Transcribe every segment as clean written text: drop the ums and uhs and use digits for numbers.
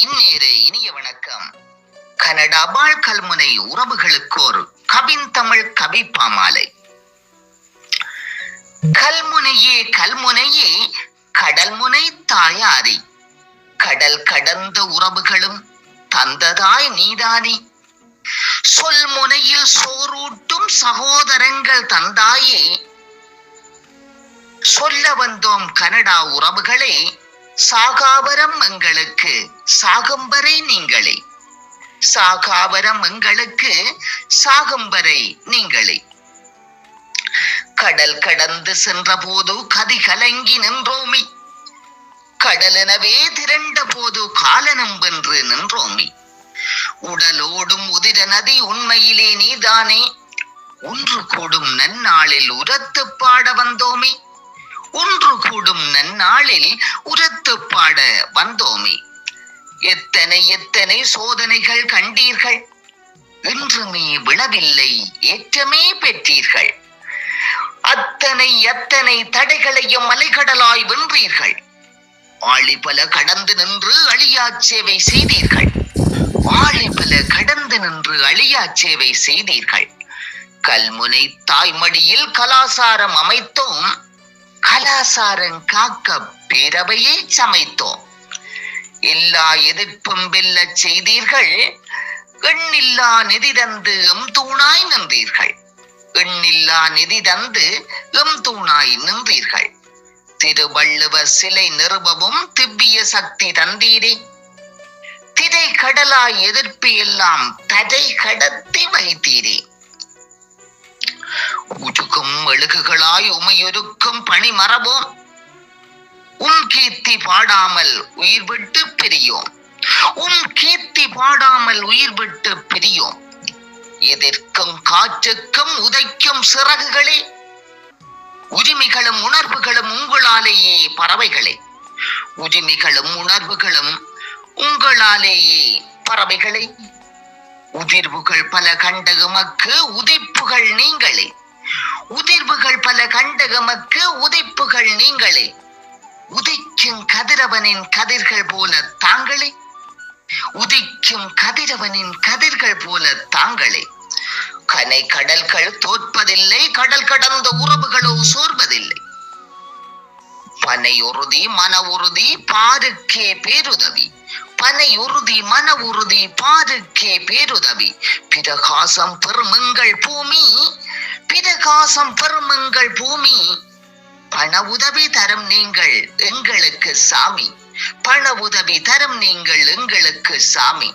இந்நேர இனிய வணக்கம். கனடா வாழ் கல்முனை உறவுகளுக்கோர் கவின் தமிழ் கவி பாமாலை. கல்முனையே கல்முனையே கடல்முனை தாயாரி, கடல் கடந்த உறவுகளும் தந்ததாய் நீதானி, சொல்முனையில் சோறூட்டும் சகோதரங்கள் தந்தாயே, சொல்ல வந்தோம் கனடா உறவுகளே, சாகாவரம் எங்களுக்கு சாகம்பரை நீங்களே, சாகாவரம் எங்களுக்கு சாகம்பரை நீங்களே. கடல் கடந்து சென்ற போது கதி கலங்கி நின்றோமி, கடலெனவே திரண்ட போது காலனம் வென்று நின்றோமி. உடலோடும் உதிர நதி உண்மையிலே நீதானே, ஒன்று கூடும் நன்னாளில் உரத்து பாட வந்தோமே, ஒன்று கூடும் நன்னாளில் உரத்து பாட வந்தோமே. எத்தனை எத்தனை சோதனைகள் கண்டீர்கள், இன்றுமே விழவில்லை ஏற்றமே பெற்றீர்கள். அத்தனை அத்தனை தடைகளையும் அலைகடலாய் வென்றீர்கள். ஆழி பல கடந்து நின்று அழியா சேவை செய்தீர்கள், ஆழி பல கடந்து நின்று அழியா சேவை செய்தீர்கள். கல்முனை தாய்மடியில் கலாசாரம் அமைத்தோம், கலாசாரம் காக்க பேரவையை சமைத்தோம். எல்லா எதிர்ப்பும் வெல்ல செய்தீர்கள், எண்ணில்லா நிதி தந்து எம் தூணாய் நின்றீர்கள், எண்ணில்லா நிதி தந்து எம் தூணாய் நின்றீர்கள். திருவள்ளுவர் சிலை நிறுவவும் திவ்ய சக்தி தந்தீரே, திரை கடலாய் எதிர்ப்பு எல்லாம் தடை கடத்தி வைத்தீரே. உருக்கும் எழுகுகளாய் உமையொருக்கும் பணி மறவோம், உன் கீர்த்தி பாடாமல் உயிர் விட்டு பிரியோம், உன் கீர்த்தி பாடாமல் உயிர் விட்டு பிரியோம். எதிர்க்கும் காற்றுக்கும் உதைக்கும் சிறகுகளே, உரிமைகளும் உணர்வுகளும் உங்களாலேயே பறவைகளே, உரிமைகளும் உணர்வுகளும் உங்களாலேயே பறவைகளே. உதிர்வுகள் பல கண்ட எமக்கு உதைப்புகள் நீங்களே, உதிர்வுகள் பல கண்ட எமக்கு உதைப்புகள் நீங்களே. உதிக்கும் கதிரவனின் கதிர்கள் போல தாங்களே, உதிக்கும் கதிரவனின் கதிர்கள் போல தாங்களே. கனை கடல்கள் தோற்பதில்லை, கடல் கடந்த உறவுகளோ சோர்வதில்லை. பனை உறுதி மன உறுதி பாருக்கே பேருதவி, பனை உறுதி மன உறுதி பாருக்கே பேருதவி. பிரகாசம் பெருமங்கள் பூமி, பிரகாசம் பெருமங்கள் பூமி. பண உதவி தரும் நீங்கள் எங்களுக்கு சாமி, பண உதவி தரும் நீங்கள் எங்களுக்கு சாமி.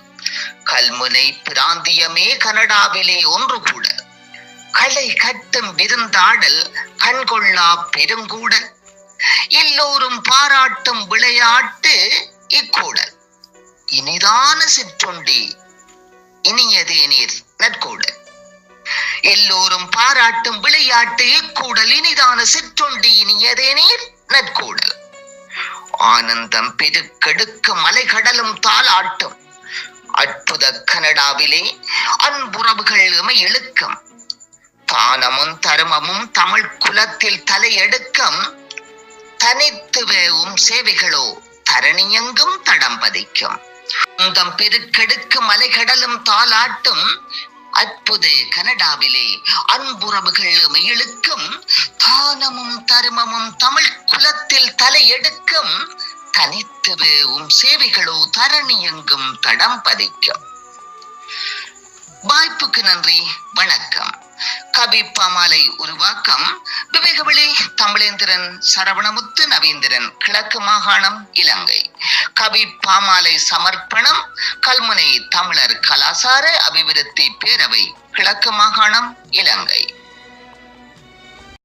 கல்முனை பிராந்தியமே கனடாவிலே ஒன்று கூட, களை கட்டும் விருந்தாடல் கண்கொள்ளா பெருங்கூடல், எல்லோரும் பாராட்டும் விளையாட்டு இக்கூடல். இனிதான சிற்றுண்டி இனியதே நீர் நற்கூடல், எல்லோரும் பாராட்டும் விளையாட்டு இக்கூடல், இனிதான சிற்றுண்டி இனியதே நீர் நற்கூடல். ஆனந்தம் பெருக்கெடுக்க மலைகடலும் தாளாட்டும், அற்புத கனடாவிலே அன்புறவுகள் எமை இழுக்கும். தானமும் தருமமும் தமிழ் குலத்தில் தலையெடுக்கும், தனித்துவவும் சேவைகளோ தரணியெங்கும் தடம் பதிக்கும். ஆனந்தம் பெருக்கெடுக்க மலைகடலும் தாளாட்டும், அற்புத கனடாவிலே அன்புறவுகள் எமை இழுக்கும். தானமும் தருமமும் தமிழ் குலத்தில் தலையெடுக்கும், தனித்துவவும் சேவைகளோ தரணி எங்கும் தடம் பதிக்கும். வாய்ப்புக்கு நன்றி, வணக்கம். கவி பாமாலை உருவாக்கம் விவேகவெளி தமிழேந்திரன், சரவணமுத்து நவீந்திரன், கிழக்கு மாகாணம், இலங்கை. கவி பாமாலை சமர்ப்பணம் கல்முனை தமிழர் கலாசார அபிவிருத்தி பேரவை, கிழக்கு மாகாணம், இலங்கை.